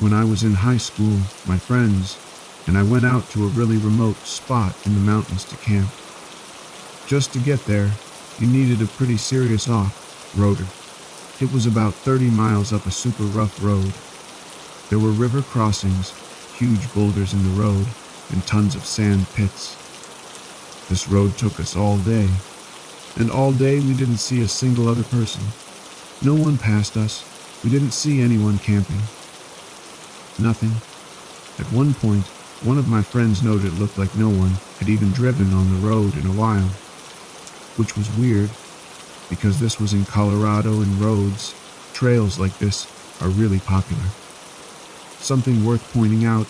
When I was in high school, my friends and I went out to a really remote spot in the mountains to camp. Just to get there, you needed a pretty serious off-roader. It was about 30 miles up a super rough road. There were river crossings, huge boulders in the road, and tons of sand pits. This road took us all day, and all day we didn't see a single other person. No one passed us. We didn't see anyone camping. Nothing. At one point, one of my friends noted it looked like no one had even driven on the road in a while, which was weird, because this was in Colorado and trails like this are really popular. Something worth pointing out,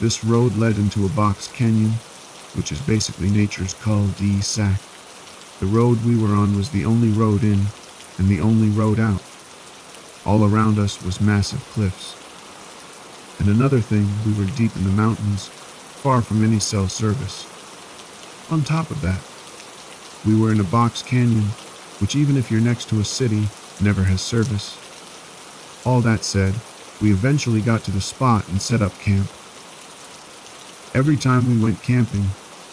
this road led into a box canyon, which is basically nature's cul-de-sac. The road we were on was the only road in and the only road out. All around us was massive cliffs. And another thing, we were deep in the mountains, far from any cell service. On top of that, we were in a box canyon, which even if you're next to a city, never has service. All that said, we eventually got to the spot and set up camp. Every time we went camping,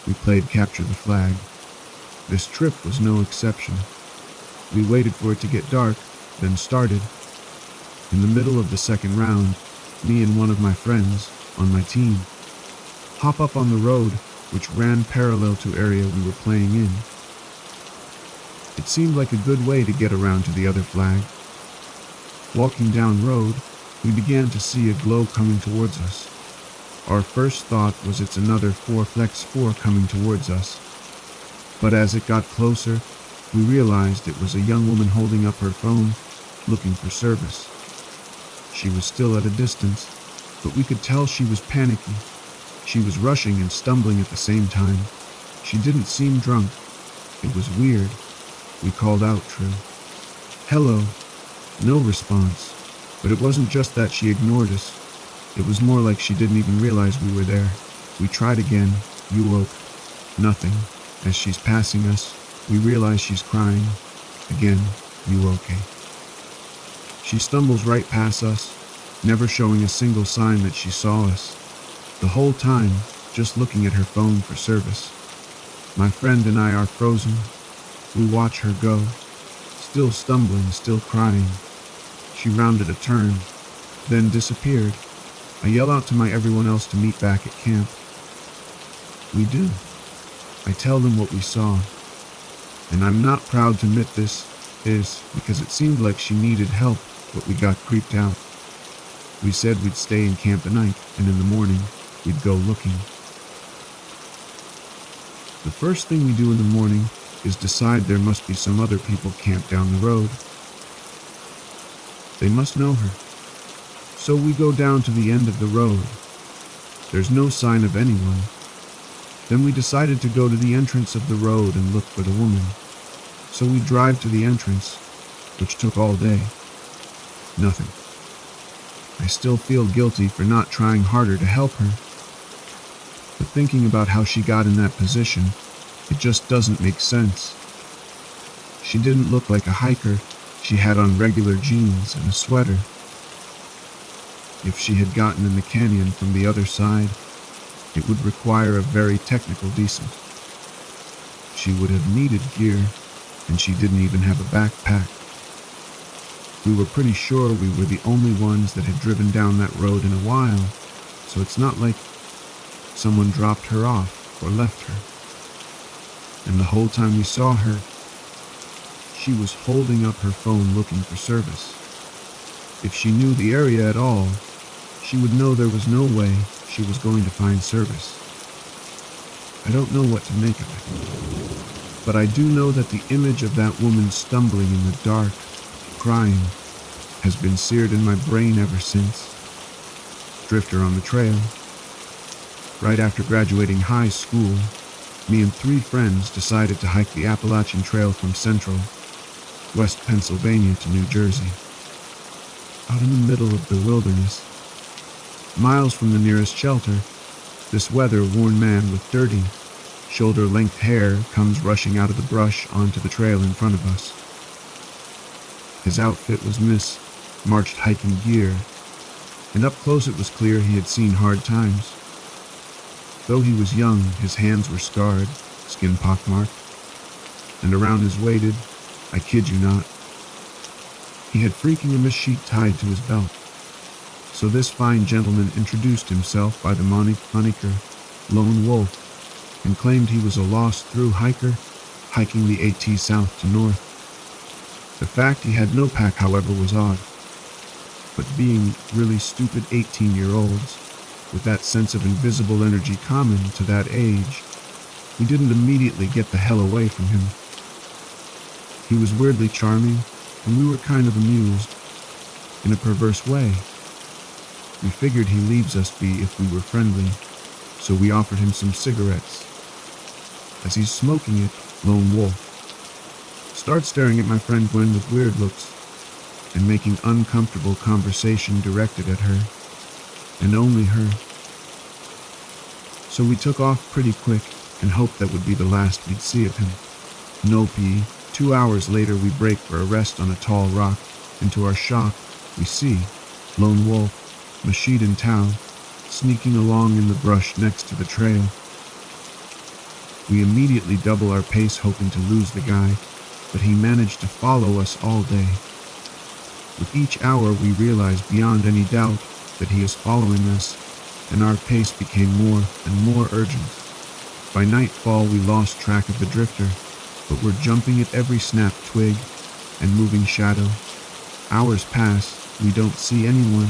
we played Capture the Flag. This trip was no exception. We waited for it to get dark, then started. In the middle of the second round, me and one of my friends, on my team, hop up on the road, which ran parallel to area we were playing in. It seemed like a good way to get around to the other flag. Walking down road, we began to see a glow coming towards us. Our first thought was it's another 4Flex4 coming towards us. But as it got closer, we realized it was a young woman holding up her phone, looking for service. She was still at a distance, but we could tell she was panicky. She was rushing and stumbling at the same time. She didn't seem drunk. It was weird. We called out true. Hello. No response. But it wasn't just that she ignored us. It was more like she didn't even realize we were there. We tried again. You woke. Nothing. As she's passing us, we realize she's crying. Again, you okay. She stumbles right past us, never showing a single sign that she saw us. The whole time, just looking at her phone for service. My friend and I are frozen. We watch her go, still stumbling, still crying. She rounded a turn, then disappeared. I yell out to everyone else to meet back at camp. We do. I tell them what we saw. And I'm not proud to admit this because it seemed like she needed help, but we got creeped out. We said we'd stay in camp at night, and in the morning, we'd go looking. The first thing we do in the morning is decide there must be some other people camped down the road. They must know her. So we go down to the end of the road. There's no sign of anyone. Then we decided to go to the entrance of the road and look for the woman. So we drive to the entrance, which took all day. Nothing. I still feel guilty for not trying harder to help her. But thinking about how she got in that position, it just doesn't make sense. She didn't look like a hiker. She had on regular jeans and a sweater. If she had gotten in the canyon from the other side, it would require a very technical descent. She would have needed gear, and she didn't even have a backpack. We were pretty sure we were the only ones that had driven down that road in a while, so it's not like someone dropped her off or left her. And the whole time we saw her, she was holding up her phone looking for service. If she knew the area at all, she would know there was no way she was going to find service. I don't know what to make of it, but I do know that the image of that woman stumbling in the dark, crying, has been seared in my brain ever since. Drifter on the trail. Right after graduating high school, me and 3 friends decided to hike the Appalachian Trail from central, West Pennsylvania to New Jersey. Out in the middle of the wilderness, miles from the nearest shelter, this weather-worn man with dirty, shoulder-length hair comes rushing out of the brush onto the trail in front of us. His outfit was mismatched hiking gear, and up close it was clear he had seen hard times. Though he was young, his hands were scarred, skin pockmarked, and around his waist, I kid you not, he had freaking a machete tied to his belt. So this fine gentleman introduced himself by the moniker Lone Wolf and claimed he was a lost through hiker, hiking the AT south to north. The fact he had no pack, however, was odd. But being really stupid 18-year-olds, with that sense of invisible energy common to that age, we didn't immediately get the hell away from him. He was weirdly charming, and we were kind of amused, in a perverse way. We figured he leaves us be if we were friendly, so we offered him some cigarettes. As he's smoking it, Lone Wolf starts staring at my friend Gwen with weird looks, and making uncomfortable conversation directed at her, and only her. So we took off pretty quick and hoped that would be the last we'd see of him. Nope. 2 hours later we break for a rest on a tall rock, and to our shock, we see Lone Wolf, machete and towel, sneaking along in the brush next to the trail. We immediately double our pace hoping to lose the guy, but he managed to follow us all day. With each hour we realize beyond any doubt that he is following us, and our pace became more and more urgent. By nightfall we lost track of the drifter, but we're jumping at every snapped twig and moving shadow. Hours pass, we don't see anyone,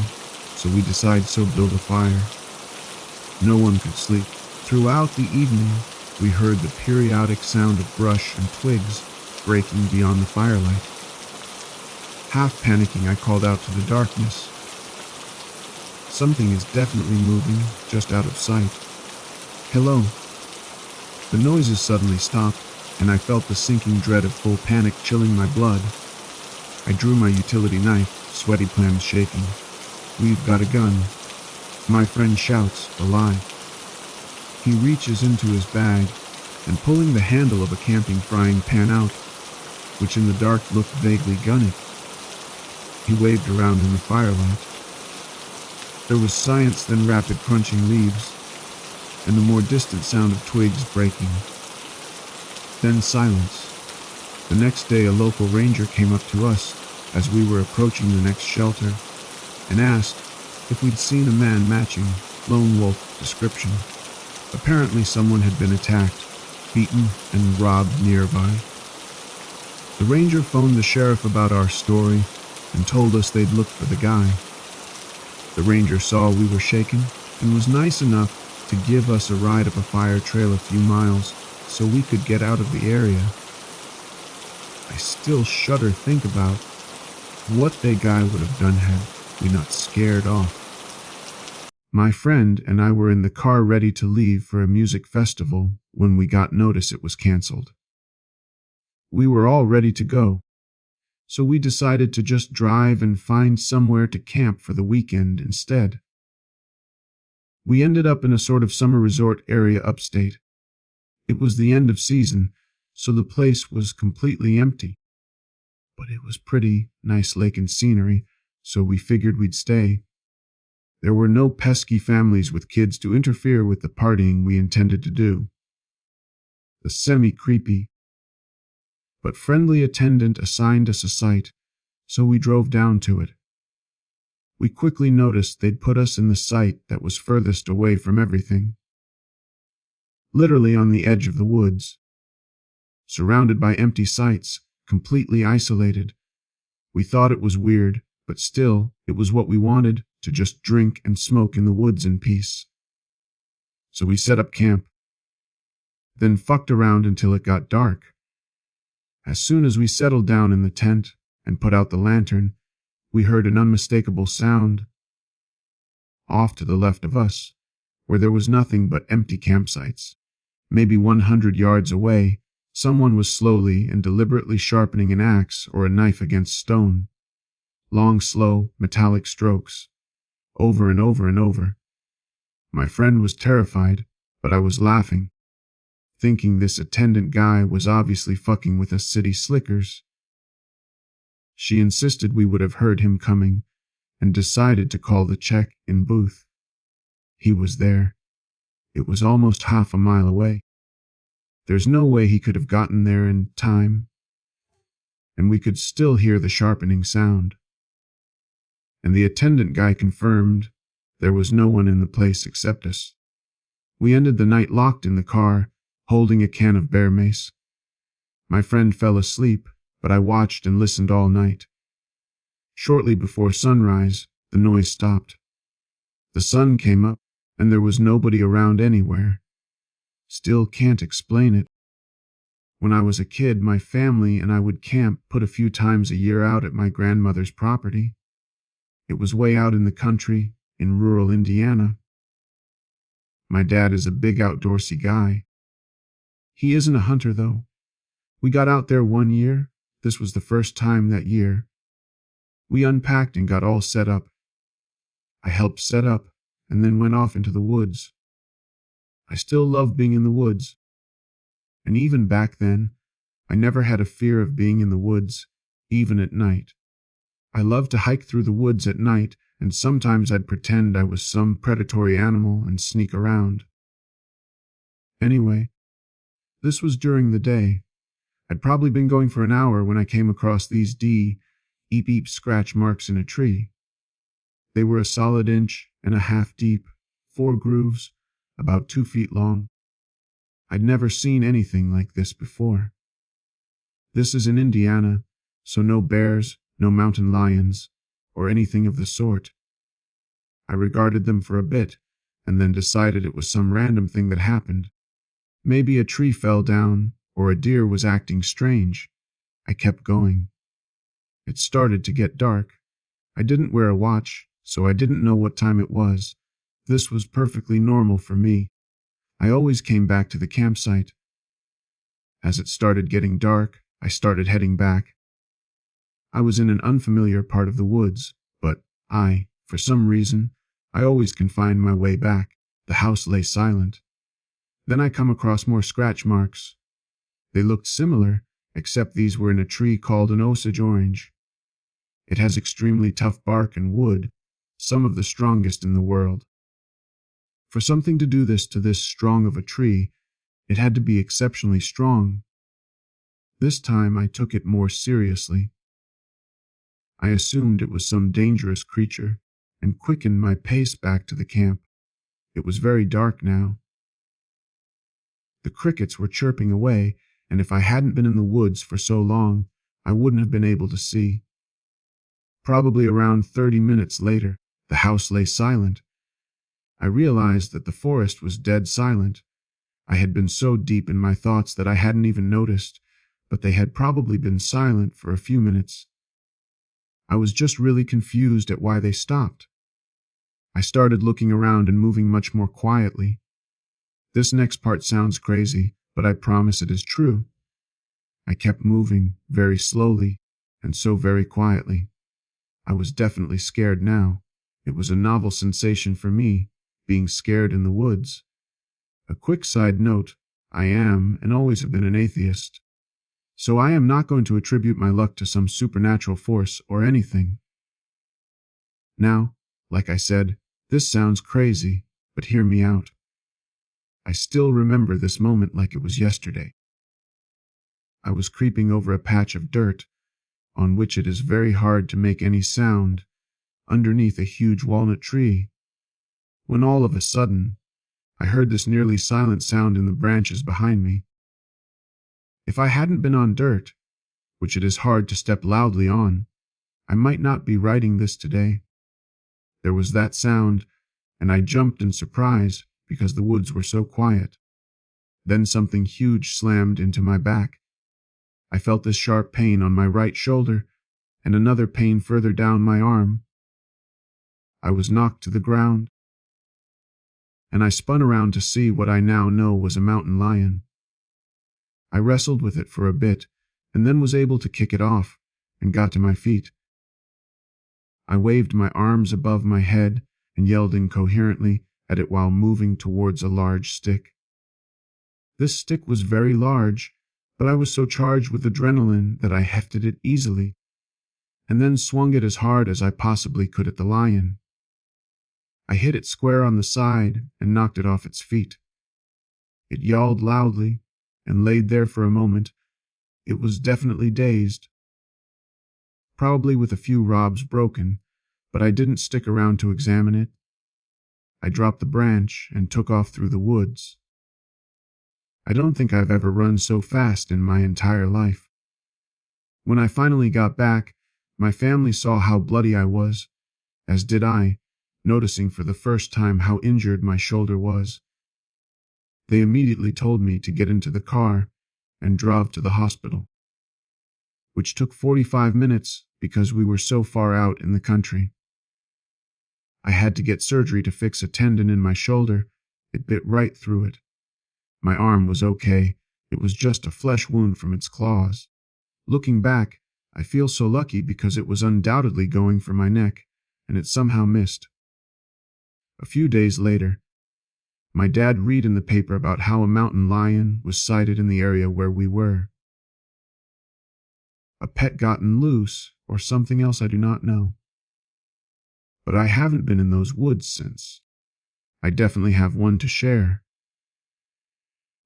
so we decide to build a fire. No one could sleep. Throughout the evening, we heard the periodic sound of brush and twigs breaking beyond the firelight. Half panicking, I called out to the darkness. Something is definitely moving, just out of sight. Hello. The noises suddenly stopped, and I felt the sinking dread of full panic chilling my blood. I drew my utility knife, sweaty palms shaking. We've got a gun. My friend shouts, alive. He reaches into his bag, and pulling the handle of a camping frying pan out, which in the dark looked vaguely gunny. He waved around in the firelight. There was silence, then rapid crunching leaves, and the more distant sound of twigs breaking. Then silence. The next day a local ranger came up to us as we were approaching the next shelter and asked if we'd seen a man matching Lone Wolf description. Apparently someone had been attacked, beaten, and robbed nearby. The ranger phoned the sheriff about our story and told us they'd look for the guy. The ranger saw we were shaken and was nice enough to give us a ride up a fire trail a few miles so we could get out of the area. I still shudder think about what that guy would have done had we not scared off. My friend and I were in the car ready to leave for a music festival when we got notice it was canceled. We were all ready to go, so we decided to just drive and find somewhere to camp for the weekend instead. We ended up in a sort of summer resort area upstate. It was the end of season, so the place was completely empty. But it was pretty nice lake and scenery, so we figured we'd stay. There were no pesky families with kids to interfere with the partying we intended to do. The semi-creepy but friendly attendant assigned us a site, so we drove down to it. We quickly noticed they'd put us in the site that was furthest away from everything. Literally on the edge of the woods. Surrounded by empty sites, completely isolated. We thought it was weird, but still, it was what we wanted, to just drink and smoke in the woods in peace. So we set up camp. Then fucked around until it got dark. As soon as we settled down in the tent and put out the lantern, we heard an unmistakable sound. Off to the left of us, where there was nothing but empty campsites, maybe 100 yards away, someone was slowly and deliberately sharpening an axe or a knife against stone. Long, slow, metallic strokes, over and over and over. My friend was terrified, but I was laughing, thinking this attendant guy was obviously fucking with us city slickers. She insisted we would have heard him coming, and decided to call the check-in booth. He was there. It was almost half a mile away. There's no way he could have gotten there in time, and we could still hear the sharpening sound. And the attendant guy confirmed there was no one in the place except us. We ended the night locked in the car, holding a can of bear mace. My friend fell asleep, but I watched and listened all night. Shortly before sunrise, the noise stopped. The sun came up, and there was nobody around anywhere. Still can't explain it. When I was a kid, my family and I would camp put a few times a year out at my grandmother's property. It was way out in the country, in rural Indiana. My dad is a big outdoorsy guy. He isn't a hunter, though. We got out there one year. This was the first time that year. We unpacked and got all set up. I helped set up and then went off into the woods. I still love being in the woods. And even back then, I never had a fear of being in the woods, even at night. I loved to hike through the woods at night, and sometimes I'd pretend I was some predatory animal and sneak around. Anyway, this was during the day. I'd probably been going for an hour when I came across these eep scratch marks in a tree. They were a solid 1.5 inches deep, 4 grooves, about 2 feet long. I'd never seen anything like this before. This is in Indiana, so no bears, no mountain lions, or anything of the sort. I regarded them for a bit, and then decided it was some random thing that happened. Maybe a tree fell down, or a deer was acting strange. I kept going. It started to get dark. I didn't wear a watch, so I didn't know what time it was. This was perfectly normal for me. I always came back to the campsite. As it started getting dark, I started heading back. I was in an unfamiliar part of the woods, but for some reason, I always can find my way back. The house lay silent. Then I come across more scratch marks. They looked similar, except these were in a tree called an Osage orange. It has extremely tough bark and wood, some of the strongest in the world. For something to do this to this strong of a tree, it had to be exceptionally strong. This time I took it more seriously. I assumed it was some dangerous creature, and quickened my pace back to the camp. It was very dark now. The crickets were chirping away, and if I hadn't been in the woods for so long, I wouldn't have been able to see. Probably around 30 minutes later, the house lay silent. I realized that the forest was dead silent. I had been so deep in my thoughts that I hadn't even noticed, but they had probably been silent for a few minutes. I was just really confused at why they stopped. I started looking around and moving much more quietly. This next part sounds crazy, but I promise it is true. I kept moving very slowly, and so very quietly. I was definitely scared now. It was a novel sensation for me, being scared in the woods. A quick side note, I am and always have been an atheist. So I am not going to attribute my luck to some supernatural force or anything. Now, like I said, this sounds crazy, but hear me out. I still remember this moment like it was yesterday. I was creeping over a patch of dirt, on which it is very hard to make any sound, underneath a huge walnut tree, when all of a sudden, I heard this nearly silent sound in the branches behind me. If I hadn't been on dirt, which it is hard to step loudly on, I might not be writing this today. There was that sound, and I jumped in surprise because the woods were so quiet. Then something huge slammed into my back. I felt this sharp pain on my right shoulder, and another pain further down my arm. I was knocked to the ground, and I spun around to see what I now know was a mountain lion. I wrestled with it for a bit, and then was able to kick it off, and got to my feet. I waved my arms above my head and yelled incoherently at it while moving towards a large stick. This stick was very large, but I was so charged with adrenaline that I hefted it easily. and then swung it as hard as I possibly could at the lion. I hit it square on the side and knocked it off its feet. It yowled loudly and laid there for a moment. It was definitely dazed, probably with a few ribs broken, but I didn't stick around to examine it. I dropped the branch and took off through the woods. I don't think I've ever run so fast in my entire life. When I finally got back, my family saw how bloody I was, as did I, noticing for the first time how injured my shoulder was. They immediately told me to get into the car and drove to the hospital, which took 45 minutes because we were so far out in the country. I had to get surgery to fix a tendon in my shoulder. It bit right through it. My arm was okay. It was just a flesh wound from its claws. Looking back, I feel so lucky because it was undoubtedly going for my neck, and it somehow missed. A few days later, my dad read in the paper about how a mountain lion was sighted in the area where we were. A pet gotten loose, or something else I do not know. But I haven't been in those woods since. I definitely have one to share.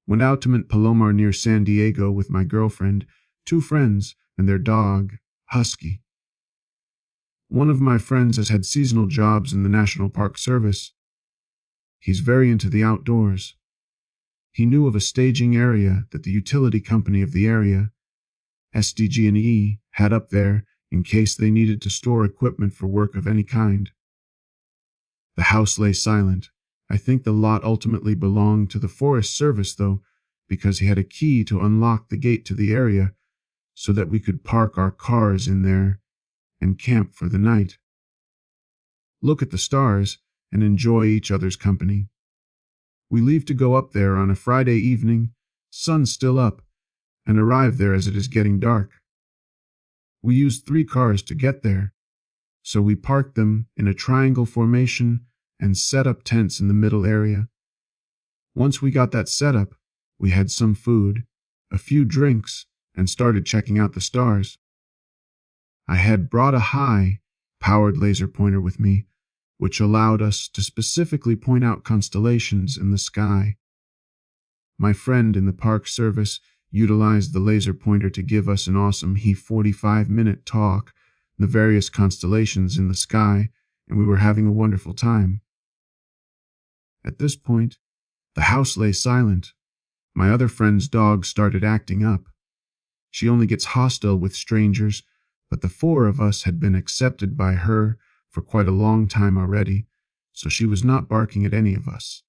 Went out to Palomar near San Diego with my girlfriend, 2 friends, and their dog, Husky. One of my friends has had seasonal jobs in the National Park Service. He's very into the outdoors. He knew of a staging area that the utility company of the area, SDG&E, had up there in case they needed to store equipment for work of any kind. The house lay silent. I think the lot ultimately belonged to the Forest Service, though, because he had a key to unlock the gate to the area so that we could park our cars in there and camp for the night, look at the stars, and enjoy each other's company. We leave to go up there on a Friday evening, sun still up, and arrive there as it is getting dark. We used 3 cars to get there, so we parked them in a triangle formation and set up tents in the middle area. Once we got that set up, we had some food, a few drinks, and started checking out the stars. I had brought a high-powered laser pointer with me, which allowed us to specifically point out constellations in the sky. My friend in the Park Service utilized the laser pointer to give us an awesome 45-minute talk on the various constellations in the sky, and we were having a wonderful time. At this point, the house lay silent. My other friend's dog started acting up. She only gets hostile with strangers, but the 4 of us had been accepted by her for quite a long time already, so she was not barking at any of us.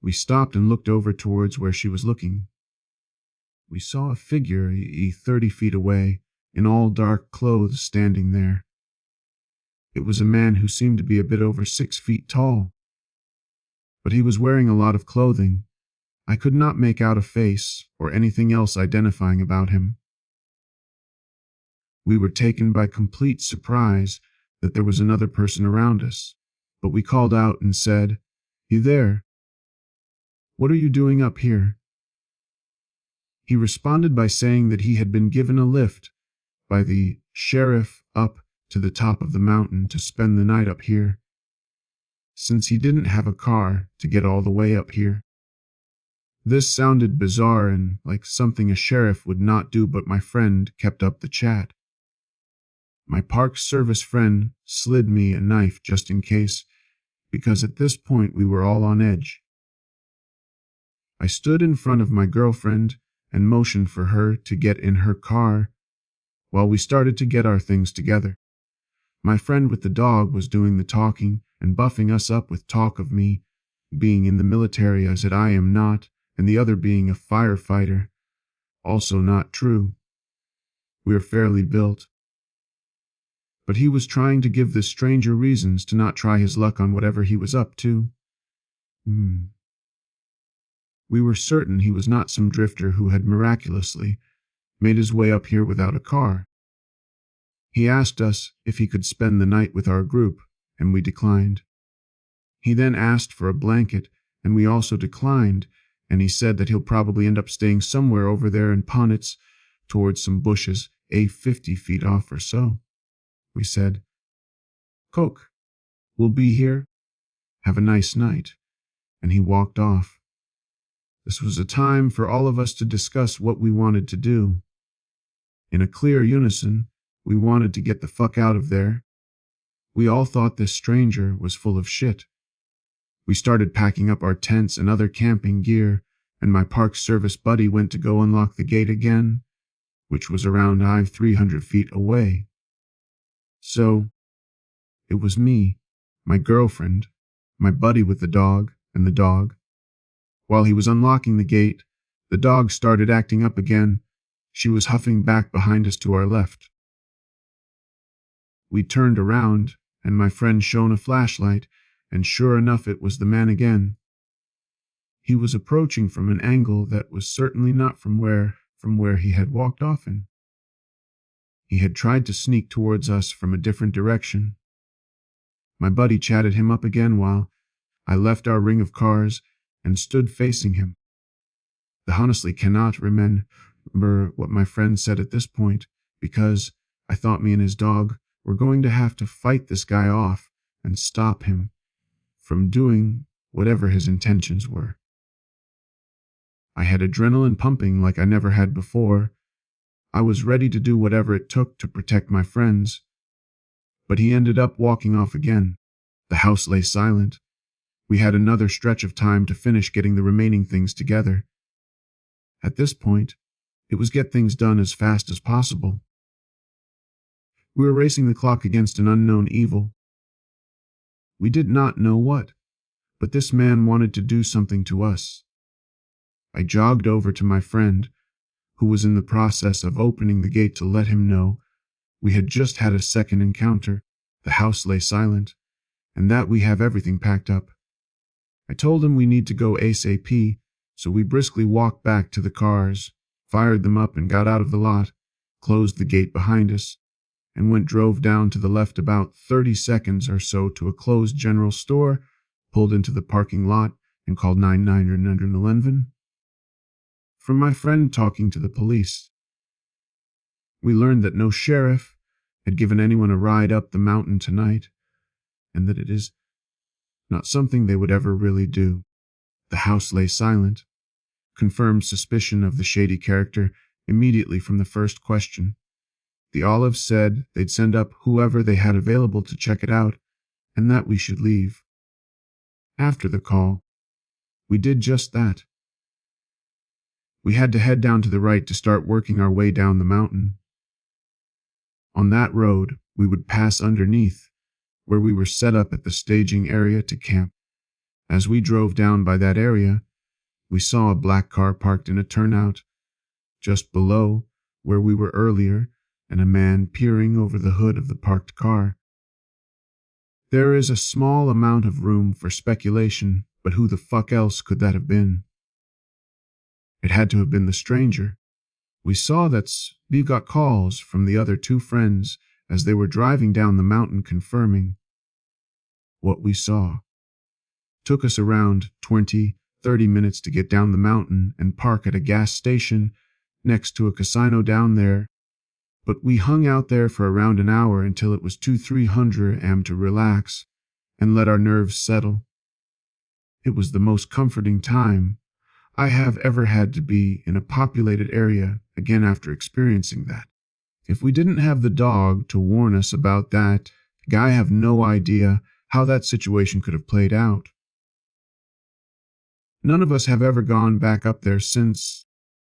We stopped and looked over towards where she was looking. We saw a figure 30 feet away, in all dark clothes, standing there. It was a man who seemed to be a bit over 6 feet tall, but he was wearing a lot of clothing. I could not make out a face or anything else identifying about him. We were taken by complete surprise that there was another person around us, but we called out and said, "You there? What are you doing up here?" He responded by saying that he had been given a lift by the sheriff up to the top of the mountain to spend the night up here, since he didn't have a car to get all the way up here. This sounded bizarre and like something a sheriff would not do, but my friend kept up the chat. My Park Service friend slid me a knife just in case, because at this point we were all on edge. I stood in front of my girlfriend and motioned for her to get in her car while we started to get our things together. My friend with the dog was doing the talking and buffing us up with talk of me being in the military as that I am not, and the other being a firefighter. Also not true. We're fairly built. But he was trying to give this stranger reasons to not try his luck on whatever he was up to. We were certain he was not some drifter who had miraculously made his way up here without a car. He asked us if he could spend the night with our group, and we declined. He then asked for a blanket, and we also declined, and he said that he'll probably end up staying somewhere over there in Ponitz towards some bushes, 50 feet off or so. we said. "Coke, we'll be here. Have a nice night." And he walked off. This was a time for all of us to discuss what we wanted to do. In a clear unison, we wanted to get the fuck out of there. We all thought this stranger was full of shit. We started packing up our tents and other camping gear, and my Park Service buddy went to go unlock the gate again, which was around 300 feet away. So, it was me, my girlfriend, my buddy with the dog, and the dog. While he was unlocking the gate, the dog started acting up again. She was huffing back behind us to our left. We turned around, and my friend shone a flashlight, and sure enough it was the man again. He was approaching from an angle that was certainly not from where he had walked off in. He had tried to sneak towards us from a different direction. My buddy chatted him up again while I left our ring of cars and stood facing him. I honestly cannot remember what my friend said at this point, because I thought me and his dog were going to have to fight this guy off and stop him from doing whatever his intentions were. I had adrenaline pumping like I never had before. I was ready to do whatever it took to protect my friends. But he ended up walking off again. The house lay silent. We had another stretch of time to finish getting the remaining things together. At this point, it was get things done as fast as possible. We were racing the clock against an unknown evil. We did not know what, but this man wanted to do something to us. I jogged over to my friend, who was in the process of opening the gate to let him know we had just had a second encounter, the house lay silent, and that we have everything packed up. I told him we need to go ASAP, so we briskly walked back to the cars, fired them up and got out of the lot, closed the gate behind us, and drove down to the left about 30 seconds or so to a closed general store, pulled into the parking lot, and called 911. From my friend talking to the police, we learned that no sheriff had given anyone a ride up the mountain tonight, and that it is not something they would ever really do. The house lay silent, confirmed suspicion of the shady character immediately from the first question. The Olives said they'd send up whoever they had available to check it out, and that we should leave. After the call, we did just that. We had to head down to the right to start working our way down the mountain. On that road, we would pass underneath, where we were set up at the staging area to camp. As we drove down by that area, we saw a black car parked in a turnout, just below where we were earlier, and a man peering over the hood of the parked car. There is a small amount of room for speculation, but who the fuck else could that have been? It had to have been the stranger. We saw that we got calls from the other two friends as they were driving down the mountain confirming what we saw. Took us around 20-30 minutes to get down the mountain and park at a gas station next to a casino down there, but we hung out there for around an hour until it was 2-300 am to relax and let our nerves settle. It was the most comforting time I have ever had to be in a populated area again after experiencing that. If we didn't have the dog to warn us about that, I have no idea how that situation could have played out. None of us have ever gone back up there since,